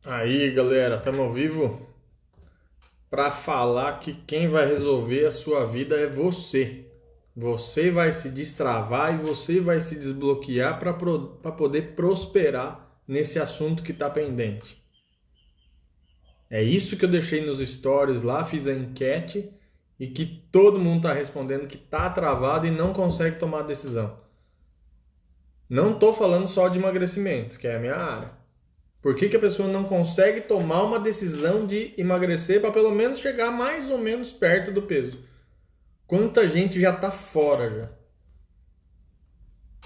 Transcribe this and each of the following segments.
Aí, galera, estamos ao vivo para falar que quem vai resolver a sua vida é você. Você vai se destravar e você vai se desbloquear para poder prosperar nesse assunto que está pendente. É isso que eu deixei nos stories lá, fiz a enquete e que todo mundo está respondendo que está travado e não consegue tomar decisão. Não estou falando só de emagrecimento, que é a minha área. Por que a pessoa não consegue tomar uma decisão de emagrecer para pelo menos chegar mais ou menos perto do peso? Quanta gente já está fora já.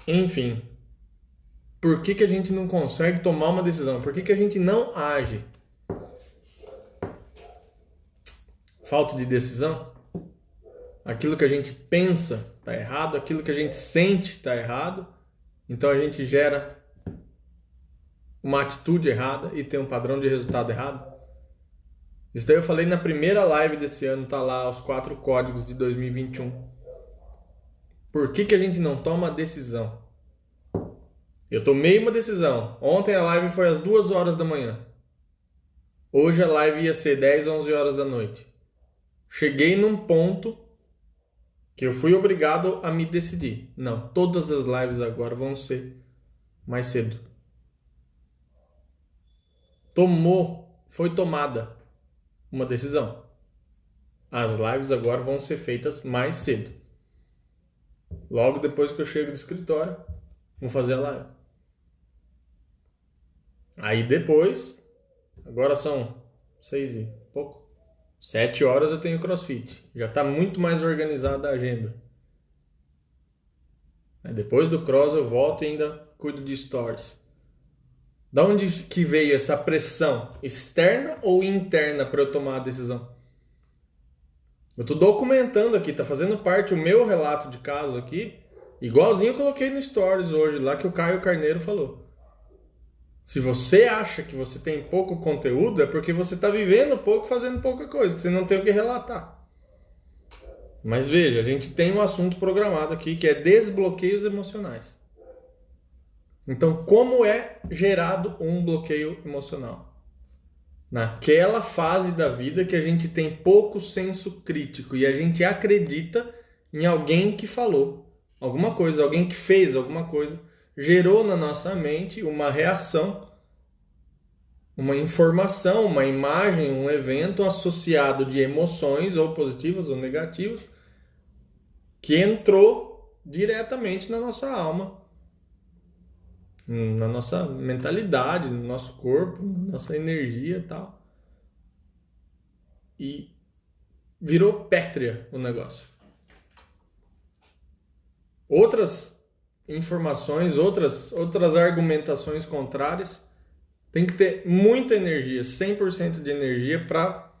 Enfim, por que a gente não consegue tomar uma decisão? Por que a gente não age? Falta de decisão? Aquilo que a gente pensa está errado, aquilo que a gente sente está errado, então a gente gera uma atitude errada e tem um padrão de resultado errado? Isso daí eu falei na primeira live desse ano, tá lá, os 4 códigos de 2021. Por que a gente não toma a decisão? Eu tomei uma decisão. Ontem a live foi às 2 horas da manhã. Hoje a live ia ser 10, 11 horas da noite. Cheguei num ponto que eu fui obrigado a me decidir. Não, todas as lives agora vão ser mais cedo. Foi tomada uma decisão. As lives agora vão ser feitas mais cedo. Logo depois que eu chego do escritório, vou fazer a live. Aí depois, agora são 6 e pouco, 7 horas eu tenho CrossFit. Já está muito mais organizada a agenda. Aí depois do Cross eu volto e ainda cuido de stories. Da onde que veio essa pressão? Externa ou interna para eu tomar a decisão? Eu estou documentando aqui, está fazendo parte o meu relato de caso aqui, igualzinho eu coloquei no Stories hoje, lá que o Caio Carneiro falou. Se você acha que você tem pouco conteúdo, é porque você está vivendo pouco, fazendo pouca coisa, que você não tem o que relatar. Mas veja, a gente tem um assunto programado aqui, que é desbloqueios emocionais. Então, como é gerado um bloqueio emocional? Naquela fase da vida que a gente tem pouco senso crítico e a gente acredita em alguém que falou alguma coisa, alguém que fez alguma coisa, gerou na nossa mente uma reação, uma informação, uma imagem, um evento associado de emoções, ou positivas ou negativas, que entrou diretamente na nossa alma, na nossa mentalidade, no nosso corpo, na nossa energia e tal. E virou pétrea o negócio. Outras informações, outras argumentações contrárias, tem que ter muita energia, 100% de energia para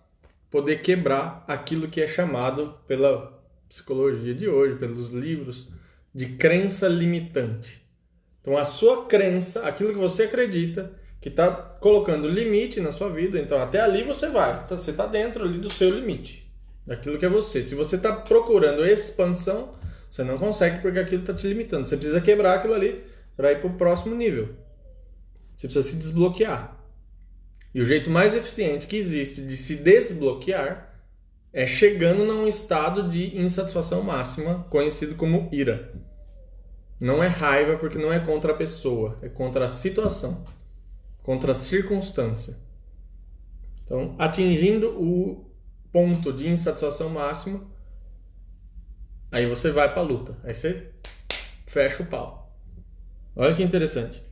poder quebrar aquilo que é chamado pela psicologia de hoje, pelos livros, de crença limitante. Então, a sua crença, aquilo que você acredita, que está colocando limite na sua vida, então até ali você vai, você está dentro ali do seu limite, daquilo que é você. Se você está procurando expansão, você não consegue porque aquilo está te limitando. Você precisa quebrar aquilo ali para ir para o próximo nível. Você precisa se desbloquear. E o jeito mais eficiente que existe de se desbloquear é chegando num estado de insatisfação máxima, conhecido como ira. Não é raiva porque não é contra a pessoa, é contra a situação, contra a circunstância. Então, atingindo o ponto de insatisfação máxima, aí você vai para a luta, aí você fecha o pau. Olha que interessante.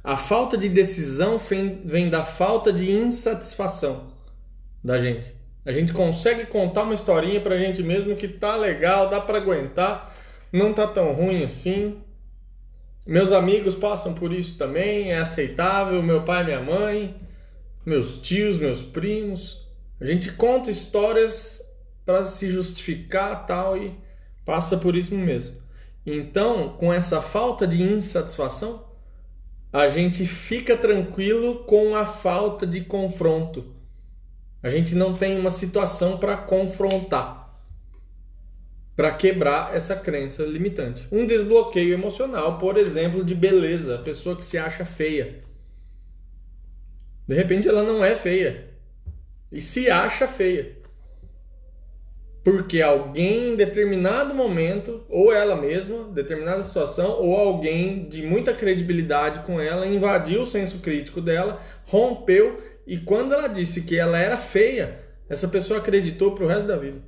A falta de decisão vem da falta de insatisfação da gente. A gente consegue contar uma historinha pra gente mesmo que tá legal, dá para aguentar, não tá tão ruim assim. Meus amigos passam por isso também, é aceitável, meu pai, minha mãe, meus tios, meus primos. A gente conta histórias para se justificar tal e passa por isso mesmo. Então, com essa falta de insatisfação, a gente fica tranquilo com a falta de confronto. A gente não tem uma situação para confrontar, para quebrar essa crença limitante. Um desbloqueio emocional, por exemplo, de beleza, a pessoa que se acha feia. De repente ela não é feia. E se acha feia. Porque alguém em determinado momento, ou ela mesma, determinada situação, ou alguém de muita credibilidade com ela, invadiu o senso crítico dela, rompeu, e quando ela disse que ela era feia, essa pessoa acreditou pro resto da vida.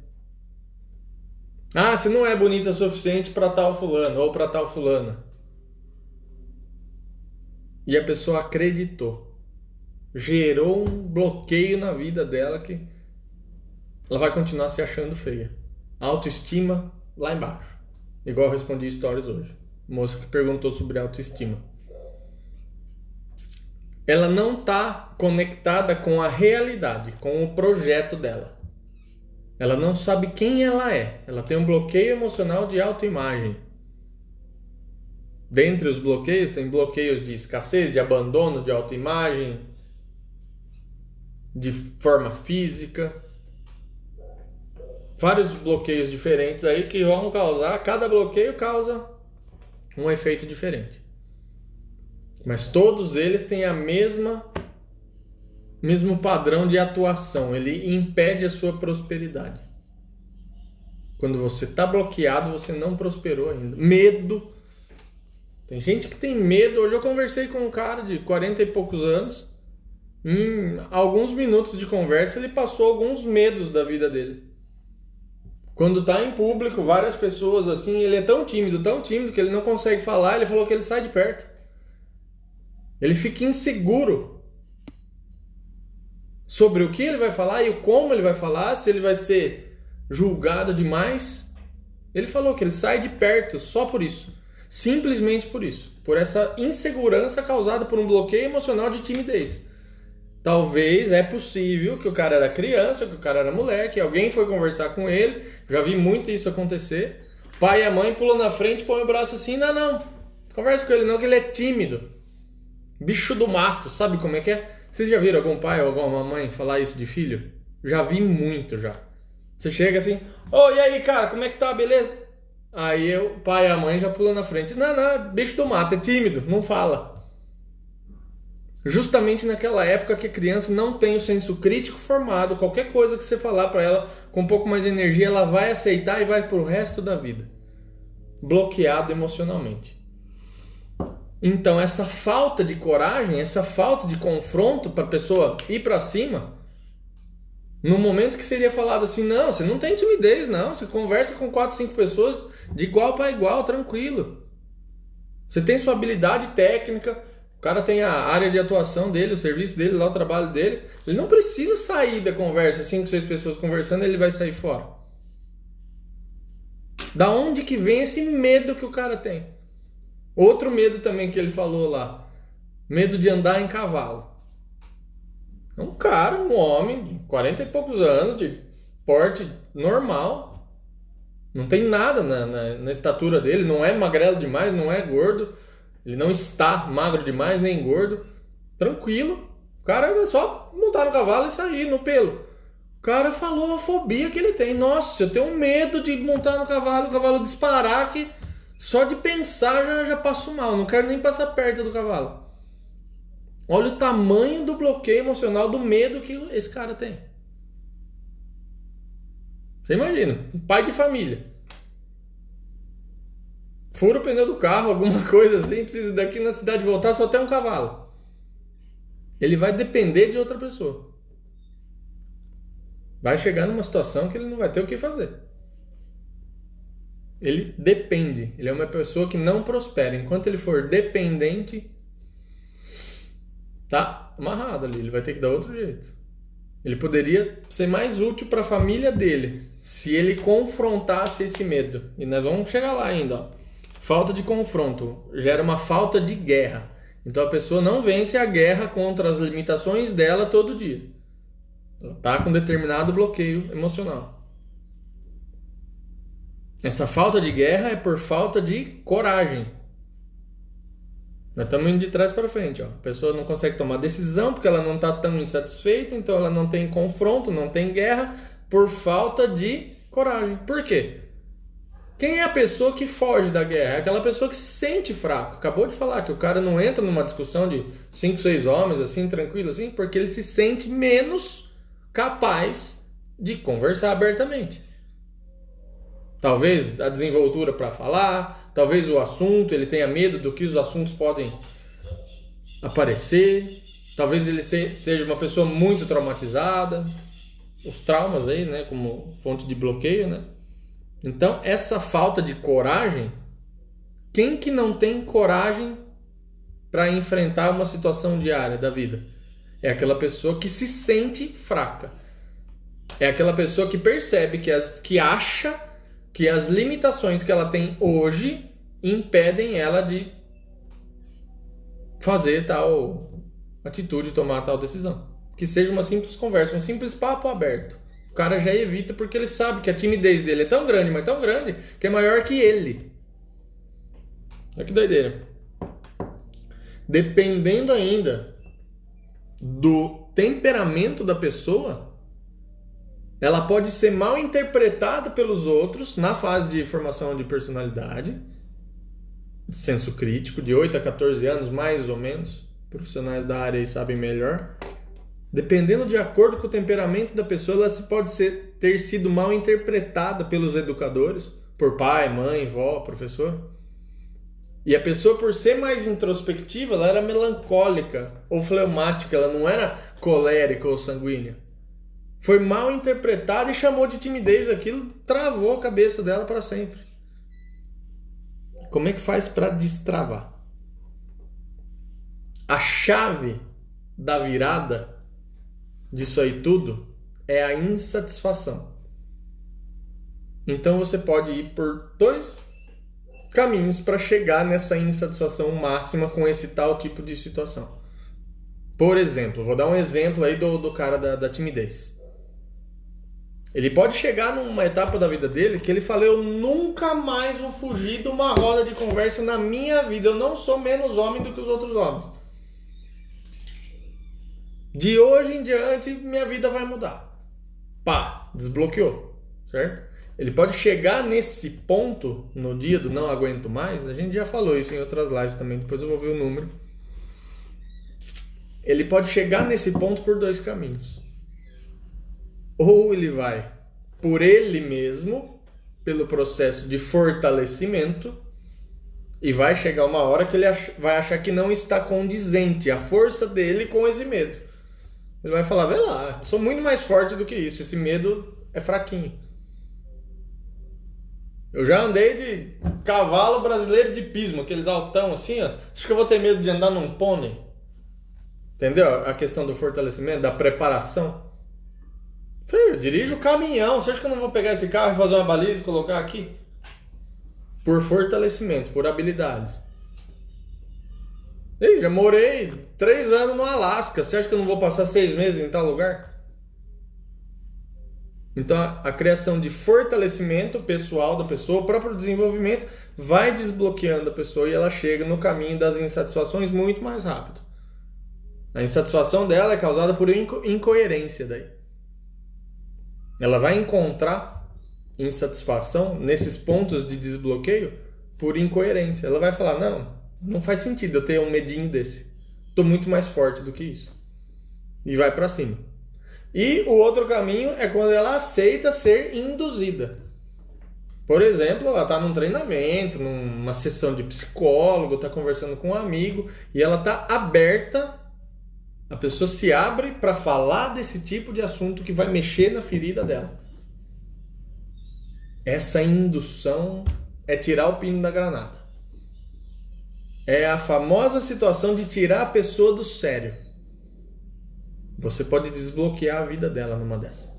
Ah, você não é bonita o suficiente para tal fulano, ou para tal fulana. E a pessoa acreditou. Gerou um bloqueio na vida dela que ela vai continuar se achando feia. Autoestima lá embaixo. Igual eu respondi stories hoje. Moça que perguntou sobre autoestima. Ela não está conectada com a realidade, com o projeto dela. Ela não sabe quem ela é. Ela tem um bloqueio emocional de autoimagem. Dentre os bloqueios, tem bloqueios de escassez, de abandono, de autoimagem, de forma física. Vários bloqueios diferentes aí que vão causar, cada bloqueio causa um efeito diferente. Mas todos eles têm a mesmo padrão de atuação, ele impede a sua prosperidade. Quando você está bloqueado, você não prosperou ainda. Medo. Tem gente que tem medo. Hoje eu conversei com um cara de 40 e poucos anos. Em alguns minutos de conversa, ele passou alguns medos da vida dele. Quando está em público, várias pessoas assim, ele é tão tímido que ele não consegue falar. Ele falou que ele sai de perto. Ele fica inseguro sobre o que ele vai falar e o como ele vai falar, se ele vai ser julgado demais. Ele falou que ele sai de perto só por isso. Simplesmente por isso. Por essa insegurança causada por um bloqueio emocional de timidez. Talvez é possível que o cara era criança, que o cara era moleque, alguém foi conversar com ele, já vi muito isso acontecer. Pai e a mãe pulam na frente, põem o braço assim, não, conversa com ele não, que ele é tímido. Bicho do mato, sabe como é que é? Vocês já viram algum pai ou alguma mãe falar isso de filho? Já vi muito já. Você chega assim, e aí cara, como é que tá, beleza? Aí o pai e a mãe já pulam na frente. Não, bicho do mato, é tímido, não fala. Justamente naquela época que a criança não tem o senso crítico formado, qualquer coisa que você falar para ela com um pouco mais de energia, ela vai aceitar e vai pro resto da vida. Bloqueado emocionalmente. Então essa falta de coragem, essa falta de confronto para a pessoa ir para cima, no momento que seria falado assim, não, você não tem timidez não, você conversa com 4, 5 pessoas de igual para igual, tranquilo. Você tem sua habilidade técnica, o cara tem a área de atuação dele, o serviço dele, lá o trabalho dele. Ele não precisa sair da conversa, 5, 6 pessoas conversando, ele vai sair fora. Da onde que vem esse medo que o cara tem? Outro medo também que ele falou lá. Medo de andar em cavalo. É um cara, um homem de 40 e poucos anos, de porte normal. Não tem nada na estatura dele, não é magrelo demais, não é gordo. Ele não está magro demais, nem gordo. Tranquilo. O cara é só montar no cavalo e sair no pelo. O cara falou a fobia que ele tem. Nossa, eu tenho um medo de montar no cavalo, o cavalo disparar, que só de pensar já passo mal. Não quero nem passar perto do cavalo. Olha o tamanho do bloqueio emocional, do medo que esse cara tem. Você imagina, um pai de família. Fura o pneu do carro, alguma coisa assim, precisa daqui na cidade voltar, só tem um cavalo. Ele vai depender de outra pessoa. Vai chegar numa situação que ele não vai ter o que fazer. Ele depende. Ele é uma pessoa que não prospera. Enquanto ele for dependente, tá amarrado ali. Ele vai ter que dar outro jeito. Ele poderia ser mais útil para a família dele se ele confrontasse esse medo. E nós vamos chegar lá ainda, ó. Falta de confronto gera uma falta de guerra. Então a pessoa não vence a guerra contra as limitações dela todo dia. Ela está com determinado bloqueio emocional. Essa falta de guerra é por falta de coragem. Nós estamos indo de trás para frente. Ó. A pessoa não consegue tomar decisão porque ela não está tão insatisfeita, então ela não tem confronto, não tem guerra, por falta de coragem. Por quê? Quem é a pessoa que foge da guerra? É aquela pessoa que se sente fraco. Acabou de falar que o cara não entra numa discussão de 5, 6 homens, assim, tranquilo, assim, porque ele se sente menos capaz de conversar abertamente. Talvez a desenvoltura para falar, talvez o assunto, ele tenha medo do que os assuntos podem aparecer, talvez ele seja uma pessoa muito traumatizada, os traumas aí, né, como fonte de bloqueio, né? Então, essa falta de coragem, quem que não tem coragem para enfrentar uma situação diária da vida? É aquela pessoa que se sente fraca. É aquela pessoa que percebe que acha que as limitações que ela tem hoje impedem ela de fazer tal atitude, tomar tal decisão. Que seja uma simples conversa, um simples papo aberto. O cara já evita porque ele sabe que a timidez dele é tão grande, mas tão grande, que é maior que ele. Olha que doideira. Dependendo ainda do temperamento da pessoa, ela pode ser mal interpretada pelos outros na fase de formação de personalidade, senso crítico, de 8 a 14 anos, mais ou menos. Profissionais da área aí sabem melhor. Dependendo de acordo com o temperamento da pessoa, ela pode ter sido mal interpretada pelos educadores, por pai, mãe, vó, professor. E a pessoa, por ser mais introspectiva, ela era melancólica ou fleumática, ela não era colérica ou sanguínea. Foi mal interpretada e chamou de timidez, aquilo travou a cabeça dela para sempre. Como é que faz para destravar? A chave da virada disso aí tudo é a insatisfação. Então você pode ir por 2 caminhos para chegar nessa insatisfação máxima com esse tal tipo de situação. Por exemplo, vou dar um exemplo aí do cara da timidez. Ele pode chegar numa etapa da vida dele que ele fala: eu nunca mais vou fugir de uma roda de conversa na minha vida, eu não sou menos homem do que os outros homens. De hoje em diante, minha vida vai mudar. Pá, desbloqueou, certo? Ele pode chegar nesse ponto no dia do não aguento mais. A gente já falou isso em outras lives também, depois eu vou ver o número. Ele pode chegar nesse ponto por 2 caminhos. Ou ele vai por ele mesmo, pelo processo de fortalecimento, e vai chegar uma hora que ele vai achar que não está condizente a força dele com esse medo. Ele vai falar: vê lá, eu sou muito mais forte do que isso, esse medo é fraquinho. Eu já andei de cavalo brasileiro de pismo, aqueles altão assim, ó. Acho que eu vou ter medo de andar num pônei? Entendeu? A questão do fortalecimento, da preparação. Filho, eu dirijo caminhão, você acha que eu não vou pegar esse carro e fazer uma baliza e colocar aqui? Por fortalecimento, por habilidades. Eu já morei 3 anos no Alasca. Você acha que eu não vou passar 6 meses em tal lugar? Então a criação de fortalecimento pessoal da pessoa, o próprio desenvolvimento, vai desbloqueando a pessoa e ela chega no caminho das insatisfações muito mais rápido. A insatisfação dela é causada por incoerência daí. Ela vai encontrar insatisfação nesses pontos de desbloqueio por incoerência. Ela vai falar: não faz sentido eu ter um medinho desse. Estou muito mais forte do que isso. E vai para cima. E o outro caminho é quando ela aceita ser induzida. Por exemplo, ela está num treinamento, numa sessão de psicólogo, está conversando com um amigo e ela está aberta, a pessoa se abre para falar desse tipo de assunto que vai mexer na ferida dela. Essa indução é tirar o pino da granada. É a famosa situação de tirar a pessoa do sério. Você pode desbloquear a vida dela numa dessas.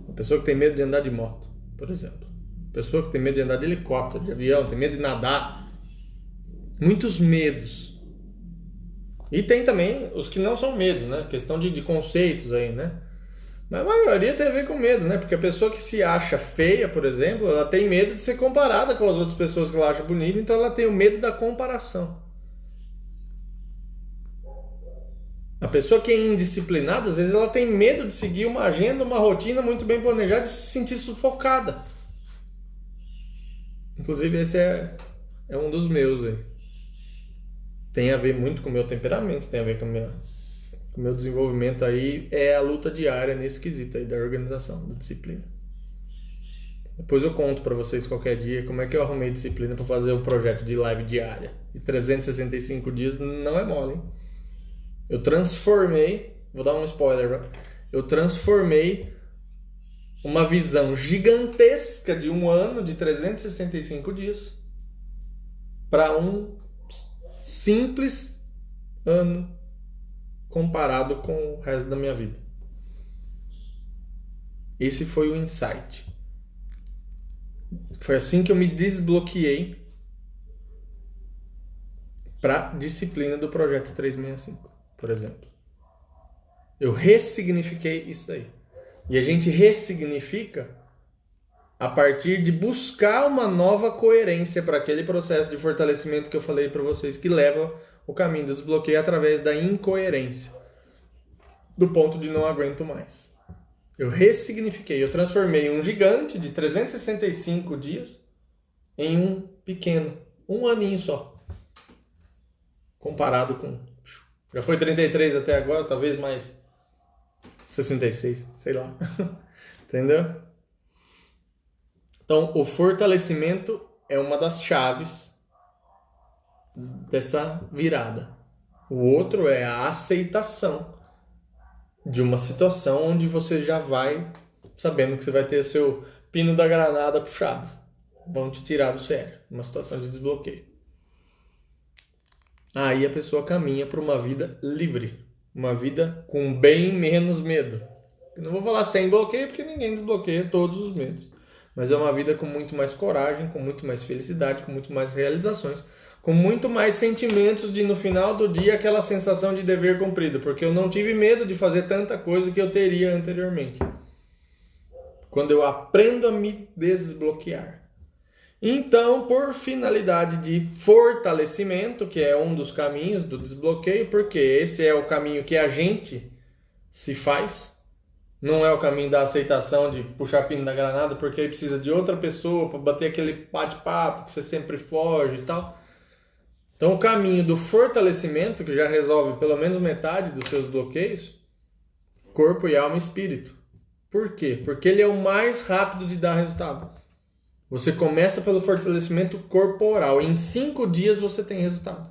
Uma pessoa que tem medo de andar de moto, por exemplo. Uma pessoa que tem medo de andar de helicóptero, de avião, tem medo de nadar. Muitos medos. E tem também os que não são medos, né? Questão de conceitos aí, né? Mas a maioria tem a ver com medo, né? Porque a pessoa que se acha feia, por exemplo, ela tem medo de ser comparada com as outras pessoas que ela acha bonita, então ela tem o medo da comparação. A pessoa que é indisciplinada, às vezes ela tem medo de seguir uma agenda, uma rotina muito bem planejada e se sentir sufocada. Inclusive, esse é um dos meus aí. Tem a ver muito com o meu temperamento, tem a ver com o meu desenvolvimento aí. É a luta diária nesse quesito aí da organização, da disciplina. Depois eu conto para vocês qualquer dia como é que eu arrumei disciplina para fazer o projeto de live diária. E 365 dias não é mole, hein? Eu transformei, vou dar um spoiler, eu transformei uma visão gigantesca de um ano de 365 dias para um simples ano comparado com o resto da minha vida. Esse foi o insight. Foi assim que eu me desbloqueei para a disciplina do projeto 365, por exemplo. Eu ressignifiquei isso aí. E a gente ressignifica a partir de buscar uma nova coerência para aquele processo de fortalecimento que eu falei para vocês, que leva o caminho do desbloqueio através da incoerência, do ponto de não aguento mais. Eu ressignifiquei, eu transformei um gigante de 365 dias em um pequeno, um aninho só. Comparado com... Já foi 33 até agora, talvez mais 66, sei lá. Entendeu? Então, o fortalecimento é uma das chaves dessa virada. O outro é a aceitação de uma situação onde você já vai sabendo que você vai ter seu pino da granada puxado. Vão te tirar do sério. Uma situação de desbloqueio. Aí a pessoa caminha para uma vida livre. Uma vida com bem menos medo. Eu não vou falar sem bloqueio, porque ninguém desbloqueia todos os medos. Mas é uma vida com muito mais coragem, com muito mais felicidade, com muito mais realizações, com muito mais sentimentos de, no final do dia, aquela sensação de dever cumprido. Porque eu não tive medo de fazer tanta coisa que eu teria anteriormente. Quando eu aprendo a me desbloquear. Então, por finalidade de fortalecimento, que é um dos caminhos do desbloqueio, porque esse é o caminho que a gente se faz, não é o caminho da aceitação de puxar pino da granada, porque aí precisa de outra pessoa para bater aquele bate-papo que você sempre foge e tal. Então, o caminho do fortalecimento, que já resolve pelo menos metade dos seus bloqueios, corpo e alma e espírito. Por quê? Porque ele é o mais rápido de dar resultado. Você começa pelo fortalecimento corporal. Em 5 dias você tem resultado.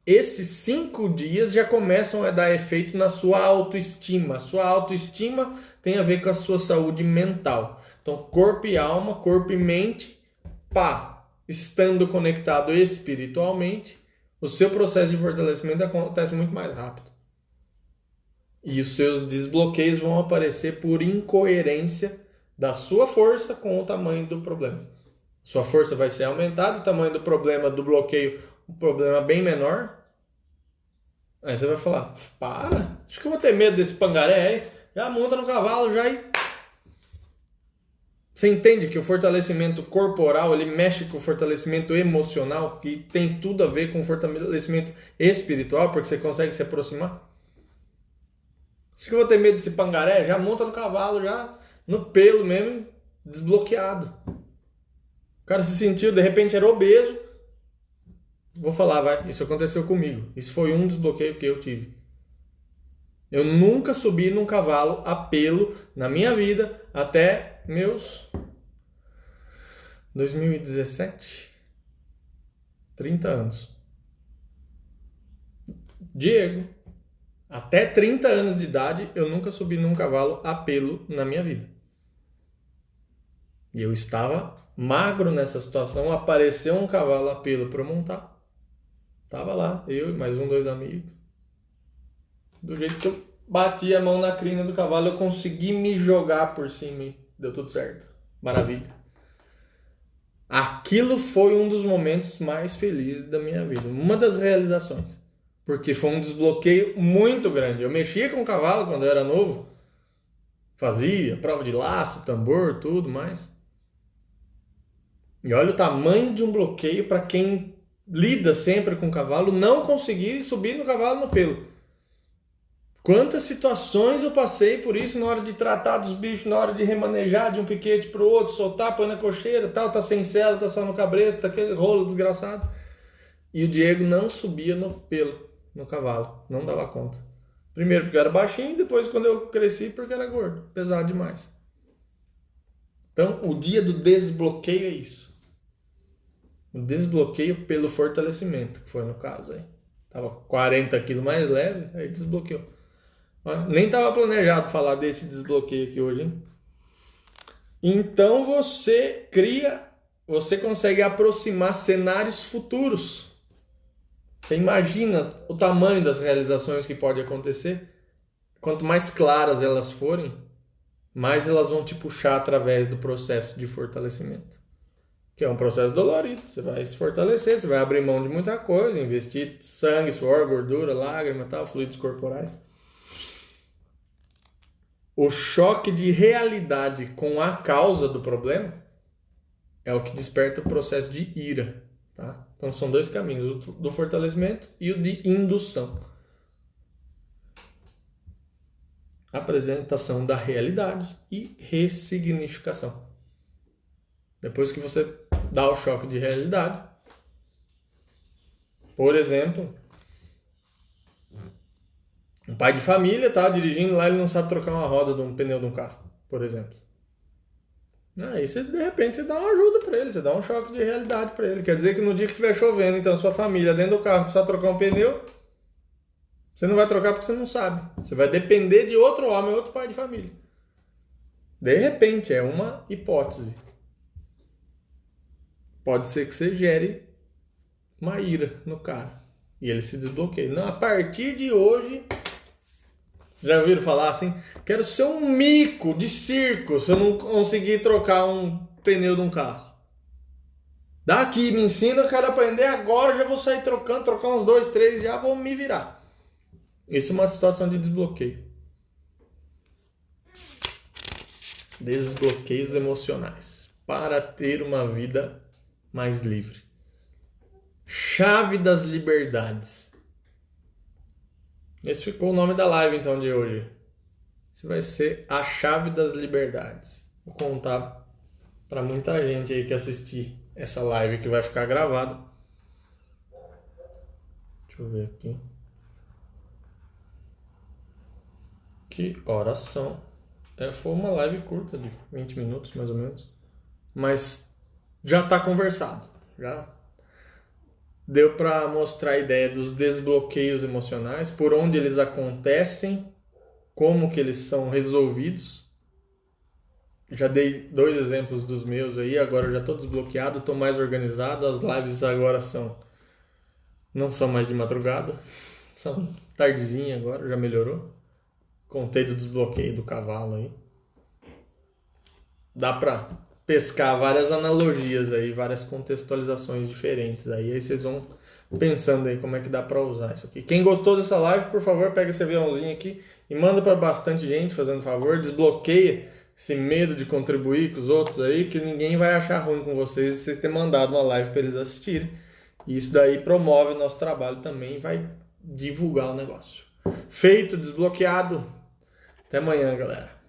Esses 5 dias já começam a dar efeito na sua autoestima. A sua autoestima tem a ver com a sua saúde mental. Então, corpo e alma, corpo e mente, estando conectado espiritualmente, o seu processo de fortalecimento acontece muito mais rápido. E os seus desbloqueios vão aparecer por incoerência da sua força com o tamanho do problema. Sua força vai ser aumentada, o tamanho do problema, do bloqueio, um problema bem menor. Aí você vai falar, acho que eu vou ter medo desse pangaré aí. Já monta no cavalo, já e... Você entende que o fortalecimento corporal, ele mexe com o fortalecimento emocional, que tem tudo a ver com o fortalecimento espiritual, porque você consegue se aproximar? Acho que eu vou ter medo desse pangaré, já monta no cavalo, já... no pelo mesmo, desbloqueado. O cara se sentiu, de repente era obeso. Vou falar, isso aconteceu comigo. Isso foi um desbloqueio que eu tive. Eu nunca subi num cavalo a pelo na minha vida até meus 2017, 30 anos. Diego, até 30 anos de idade, eu nunca subi num cavalo a pelo na minha vida. E eu estava magro nessa situação, apareceu um cavalo a pelo para eu montar. Tava lá, eu e mais 2 amigos. Do jeito que eu bati a mão na crina do cavalo, eu consegui me jogar por cima e deu tudo certo. Maravilha. Aquilo foi um dos momentos mais felizes da minha vida. Uma das realizações. Porque foi um desbloqueio muito grande. Eu mexia com o cavalo quando eu era novo. Fazia prova de laço, tambor, tudo mais. E olha o tamanho de um bloqueio para quem lida sempre com o cavalo, não conseguir subir no cavalo no pelo. Quantas situações eu passei por isso na hora de tratar dos bichos, na hora de remanejar de um piquete pro outro, soltar, põe na cocheira, tal, tá sem sela, tá só no cabresto, tá aquele rolo desgraçado. E o Diego não subia no pelo, no cavalo, não dava conta. Primeiro porque eu era baixinho, depois quando eu cresci porque era gordo, pesado demais. Então, o dia do desbloqueio é isso. O desbloqueio pelo fortalecimento, que foi no caso aí. Tava 40 quilos mais leve, aí desbloqueou. Nem estava planejado falar desse desbloqueio aqui hoje, hein? Então você consegue aproximar cenários futuros. Você imagina o tamanho das realizações que pode acontecer. Quanto mais claras elas forem, mais elas vão te puxar através do processo de fortalecimento. Que é um processo dolorido. Você vai se fortalecer, você vai abrir mão de muita coisa, investir sangue, suor, gordura, lágrima, tal, fluidos corporais. O choque de realidade com a causa do problema é o que desperta o processo de ira. Tá? Então são dois caminhos, o do fortalecimento e o de indução. Apresentação da realidade e ressignificação. Depois que você dá o choque de realidade, por exemplo, um pai de família tá dirigindo lá, ele não sabe trocar uma roda de um pneu de um carro, por exemplo. Aí você, de repente, você dá uma ajuda para ele, você dá um choque de realidade para ele. Quer dizer que no dia que estiver chovendo, então sua família dentro do carro precisa trocar um pneu, você não vai trocar porque você não sabe. Você vai depender de outro homem, outro pai de família. De repente, é uma hipótese. Pode ser que você gere uma ira no cara e ele se desbloqueia. Não, a partir de hoje, vocês já ouviram falar assim? Quero ser um mico de circo se eu não conseguir trocar um pneu de um carro. Daqui, me ensina, eu quero aprender agora, já vou sair trocando, trocar uns 2, 3, já vou me virar. Isso é uma situação de desbloqueio. Desbloqueios emocionais para ter uma vida mais livre. Chave das liberdades. Esse ficou o nome da live então de hoje. Esse vai ser a chave das liberdades. Vou contar para muita gente aí que assistir essa live que vai ficar gravada. Deixa eu ver aqui. Que horas são? Foi uma live curta de 20 minutos mais ou menos. Mas já está conversado. Já deu para mostrar a ideia dos desbloqueios emocionais, por onde eles acontecem, como que eles são resolvidos. Já dei 2 exemplos dos meus aí, agora eu já estou desbloqueado, estou mais organizado. As lives agora não são mais de madrugada, são tardezinha agora, já melhorou. Contei do desbloqueio do cavalo aí. Dá para pescar várias analogias aí, várias contextualizações diferentes aí vocês vão pensando aí como é que dá para usar isso aqui. Quem gostou dessa live, por favor, pega esse aviãozinho aqui e manda para bastante gente, fazendo favor, desbloqueia esse medo de contribuir com os outros aí, que ninguém vai achar ruim com vocês de vocês terem mandado uma live para eles assistirem. E isso daí promove o nosso trabalho também e vai divulgar o negócio. Feito, desbloqueado. Até amanhã, galera.